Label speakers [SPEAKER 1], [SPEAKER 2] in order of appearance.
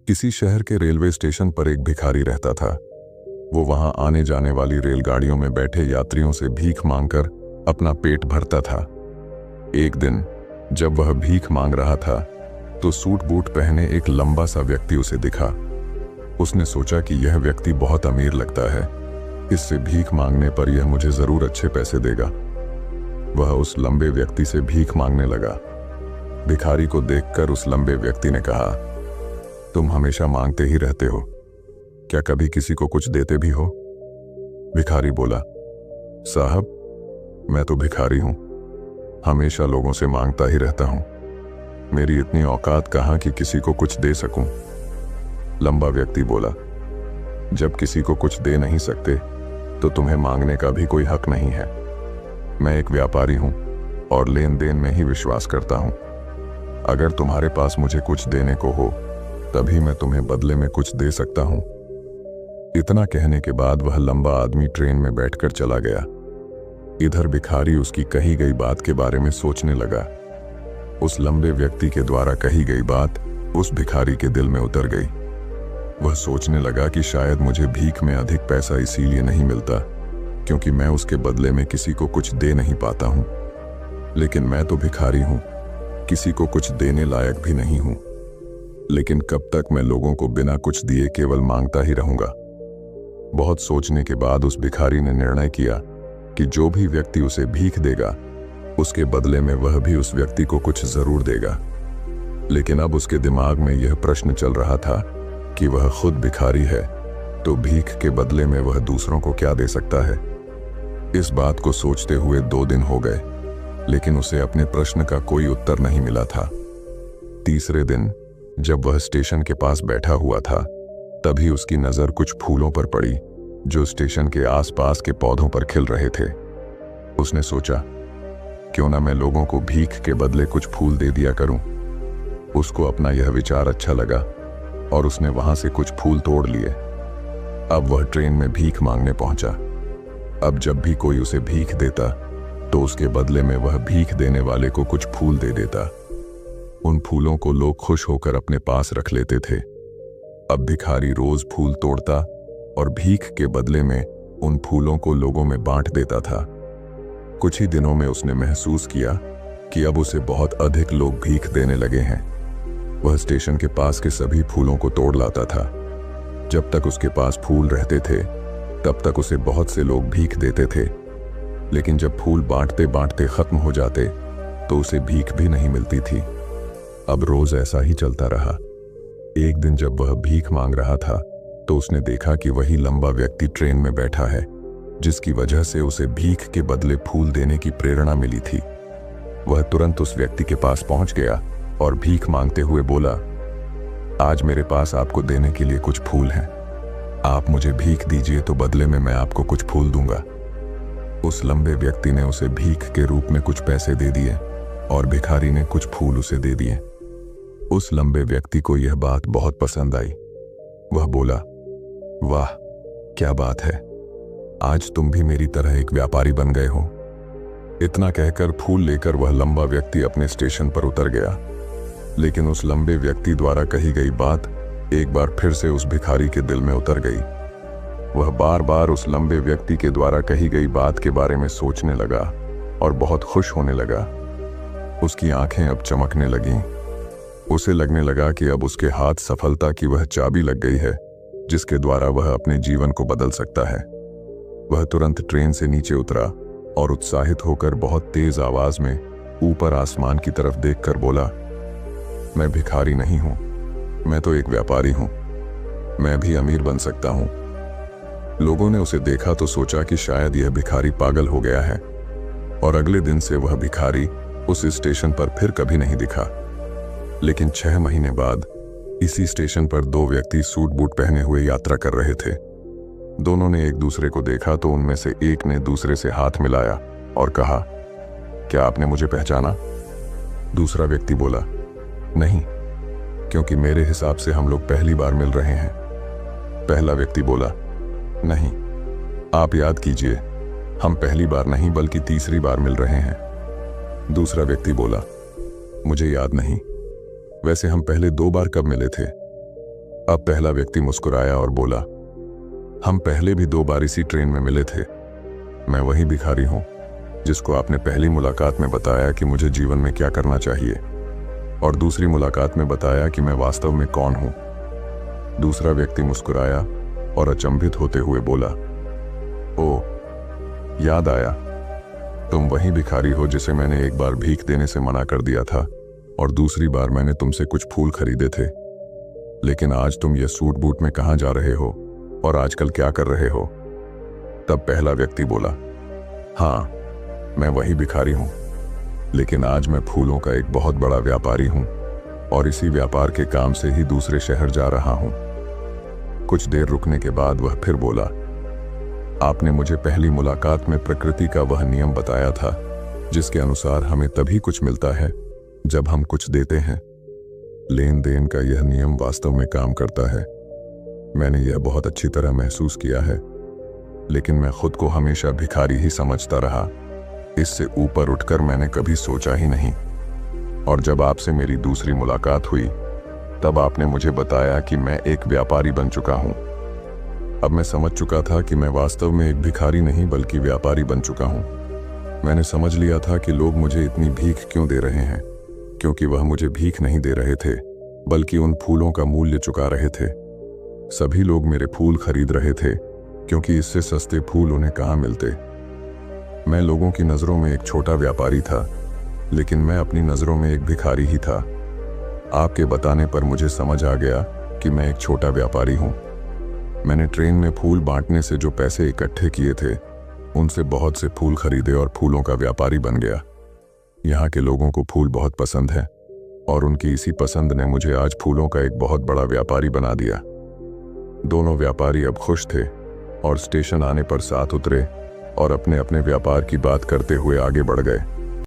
[SPEAKER 1] किसी शहर के रेलवे स्टेशन पर एक भिखारी रहता था। वो वहां आने जाने वाली रेलगाड़ियों में बैठे यात्रियों से भीख मांगकर अपना पेट भरता था। एक दिन जब वह भीख मांग रहा था तो सूट बूट पहने एक लंबा सा व्यक्ति उसे दिखा। उसने सोचा कि यह व्यक्ति बहुत अमीर लगता है, इससे भीख मांगने पर यह मुझे जरूर अच्छे पैसे देगा। वह उस लंबे व्यक्ति से भीख मांगने लगा। भिखारी को देखकर उस लंबे व्यक्ति ने कहा, तुम हमेशा मांगते ही रहते हो, क्या कभी किसी को कुछ देते भी हो? भिखारी बोला, साहब मैं तो भिखारी हूं, हमेशा लोगों से मांगता ही रहता हूं। मेरी इतनी औकात कहां कि किसी को कुछ दे सकूं। लंबा व्यक्ति बोला, जब किसी को कुछ दे नहीं सकते तो तुम्हें मांगने का भी कोई हक नहीं है। मैं एक व्यापारी हूं और लेन देन में ही विश्वास करता हूं। अगर तुम्हारे पास मुझे कुछ देने को हो तभी मैं तुम्हें बदले में कुछ दे सकता हूं। इतना कहने के बाद वह लंबा आदमी ट्रेन में बैठकर चला गया। इधर भिखारी उसकी कही गई बात के बारे में सोचने लगा। उस लंबे व्यक्ति के द्वारा कही गई बात उस भिखारी के दिल में उतर गई। वह सोचने लगा कि शायद मुझे भीख में अधिक पैसा इसीलिए नहीं मिलता क्योंकि मैं उसके बदले में किसी को कुछ दे नहीं पाता हूं। लेकिन मैं तो भिखारी हूं, किसी को कुछ देने लायक भी नहीं हूं। लेकिन कब तक मैं लोगों को बिना कुछ दिए केवल मांगता ही रहूंगा? बहुत सोचने के बाद उस भिखारी ने निर्णय किया कि जो भी व्यक्ति उसे भीख देगा उसके बदले में वह भी उस व्यक्ति को कुछ जरूर देगा। लेकिन अब उसके दिमाग में यह प्रश्न चल रहा था कि वह खुद भिखारी है तो भीख के बदले में वह दूसरों को क्या दे सकता है। इस बात को सोचते हुए 2 दिन हो गए, लेकिन उसे अपने प्रश्न का कोई उत्तर नहीं मिला था। तीसरे दिन जब वह स्टेशन के पास बैठा हुआ था तभी उसकी नजर कुछ फूलों पर पड़ी जो स्टेशन के आसपास के पौधों पर खिल रहे थे। उसने सोचा, क्यों ना मैं लोगों को भीख के बदले कुछ फूल दे दिया करूं। उसको अपना यह विचार अच्छा लगा और उसने वहां से कुछ फूल तोड़ लिए। अब वह ट्रेन में भीख मांगने पहुंचा। अब जब भी कोई उसे भीख देता तो उसके बदले में वह भीख देने वाले को कुछ फूल दे देता। उन फूलों को लोग खुश होकर अपने पास रख लेते थे। अब भिखारी रोज फूल तोड़ता और भीख के बदले में उन फूलों को लोगों में बांट देता था। कुछ ही दिनों में उसने महसूस किया कि अब उसे बहुत अधिक लोग भीख देने लगे हैं। वह स्टेशन के पास के सभी फूलों को तोड़ लाता था। जब तक उसके पास फूल रहते थे तब तक उसे बहुत से लोग भीख देते थे, लेकिन जब फूल बांटते बांटते खत्म हो जाते तो उसे भीख भी नहीं मिलती थी। अब रोज ऐसा ही चलता रहा। एक दिन जब वह भीख मांग रहा था तो उसने देखा कि वही लंबा व्यक्ति ट्रेन में बैठा है जिसकी वजह से उसे भीख के बदले फूल देने की प्रेरणा मिली थी। वह तुरंत उस व्यक्ति के पास पहुंच गया और भीख मांगते हुए बोला, आज मेरे पास आपको देने के लिए कुछ फूल हैं। आप मुझे भीख दीजिए तो बदले में मैं आपको कुछ फूल दूंगा। उस लंबे व्यक्ति ने उसे भीख के रूप में कुछ पैसे दे दिए और भिखारी ने कुछ फूल उसे दे दिए। उस लंबे व्यक्ति को यह बात बहुत पसंद आई। वह बोला, वाह क्या बात है, आज तुम भी मेरी तरह एक व्यापारी बन गए हो। इतना कहकर फूल लेकर वह लंबा व्यक्ति अपने स्टेशन पर उतर गया। लेकिन उस लंबे व्यक्ति द्वारा कही गई बात एक बार फिर से उस भिखारी के दिल में उतर गई। वह बार बार उस लंबे व्यक्ति के द्वारा कही गई बात के बारे में सोचने लगा और बहुत खुश होने लगा। उसकी आंखें अब चमकने लगीं। उसे लगने लगा कि अब उसके हाथ सफलता की वह चाबी लग गई है जिसके द्वारा वह अपने जीवन को बदल सकता है। वह तुरंत ट्रेन से नीचे उतरा और उत्साहित होकर बहुत तेज आवाज में ऊपर आसमान की तरफ देखकर बोला, मैं भिखारी नहीं हूं, मैं तो एक व्यापारी हूं, मैं भी अमीर बन सकता हूं। लोगों ने उसे देखा तो सोचा कि शायद यह भिखारी पागल हो गया है और अगले दिन से वह भिखारी उस स्टेशन पर फिर कभी नहीं दिखा। लेकिन 6 महीने बाद इसी स्टेशन पर 2 व्यक्ति सूट बूट पहने हुए यात्रा कर रहे थे। दोनों ने एक दूसरे को देखा तो उनमें से एक ने दूसरे से हाथ मिलाया और कहा, क्या आपने मुझे पहचाना? दूसरा व्यक्ति बोला, नहीं, क्योंकि मेरे हिसाब से हम लोग पहली बार मिल रहे हैं। पहला व्यक्ति बोला, नहीं, आप याद कीजिए, हम पहली बार नहीं बल्कि तीसरी बार मिल रहे हैं। दूसरा व्यक्ति बोला, मुझे याद नहीं, वैसे हम पहले 2 बार कब मिले थे? अब पहला व्यक्ति मुस्कुराया और बोला, हम पहले भी 2 बार इसी ट्रेन में मिले थे। मैं वही भिखारी हूं जिसको आपने पहली मुलाकात में बताया कि मुझे जीवन में क्या करना चाहिए, और दूसरी मुलाकात में बताया कि मैं वास्तव में कौन हूं। दूसरा व्यक्ति मुस्कुराया और अचंभित होते हुए बोला, ओ, याद आया, तुम वही भिखारी हो जिसे मैंने एक बार भीख देने से मना कर दिया था और दूसरी बार मैंने तुमसे कुछ फूल खरीदे थे। लेकिन आज तुम ये सूट बूट में कहाँ जा रहे हो और आजकल क्या कर रहे हो? तब पहला व्यक्ति बोला, हाँ, मैं वही भिखारी हूं, लेकिन आज मैं फूलों का एक बहुत बड़ा व्यापारी हूं और इसी व्यापार के काम से ही दूसरे शहर जा रहा हूं। कुछ देर रुकने के बाद वह फिर बोला, आपने मुझे पहली मुलाकात में प्रकृति का वह नियम बताया था जिसके अनुसार हमें तभी कुछ मिलता है जब हम कुछ देते हैं। लेन देन का यह नियम वास्तव में काम करता है। मैंने यह बहुत अच्छी तरह महसूस किया है, लेकिन मैं खुद को हमेशा भिखारी ही समझता रहा। इससे ऊपर उठकर मैंने कभी सोचा ही नहीं। और जब आपसे मेरी दूसरी मुलाकात हुई तब आपने मुझे बताया कि मैं एक व्यापारी बन चुका हूं। अब मैं समझ चुका था कि मैं वास्तव में एक भिखारी नहीं बल्कि व्यापारी बन चुका हूं। मैंने समझ लिया था कि लोग मुझे इतनी भीख क्यों दे रहे हैं, क्योंकि वह मुझे भीख नहीं दे रहे थे बल्कि उन फूलों का मूल्य चुका रहे थे। सभी लोग मेरे फूल खरीद रहे थे क्योंकि इससे सस्ते फूल उन्हें कहाँ मिलते। मैं लोगों की नज़रों में एक छोटा व्यापारी था, लेकिन मैं अपनी नज़रों में एक भिखारी ही था। आपके बताने पर मुझे समझ आ गया कि मैं एक छोटा व्यापारी हूँ। मैंने ट्रेन में फूल बांटने से जो पैसे इकट्ठे किए थे उनसे बहुत से फूल खरीदे और फूलों का व्यापारी बन गया। यहाँ के लोगों को फूल बहुत पसंद है और उनकी इसी पसंद ने मुझे आज फूलों का एक बहुत बड़ा व्यापारी बना दिया। दोनों व्यापारी अब खुश थे और स्टेशन आने पर साथ उतरे और अपने अपने व्यापार की बात करते हुए आगे बढ़ गए।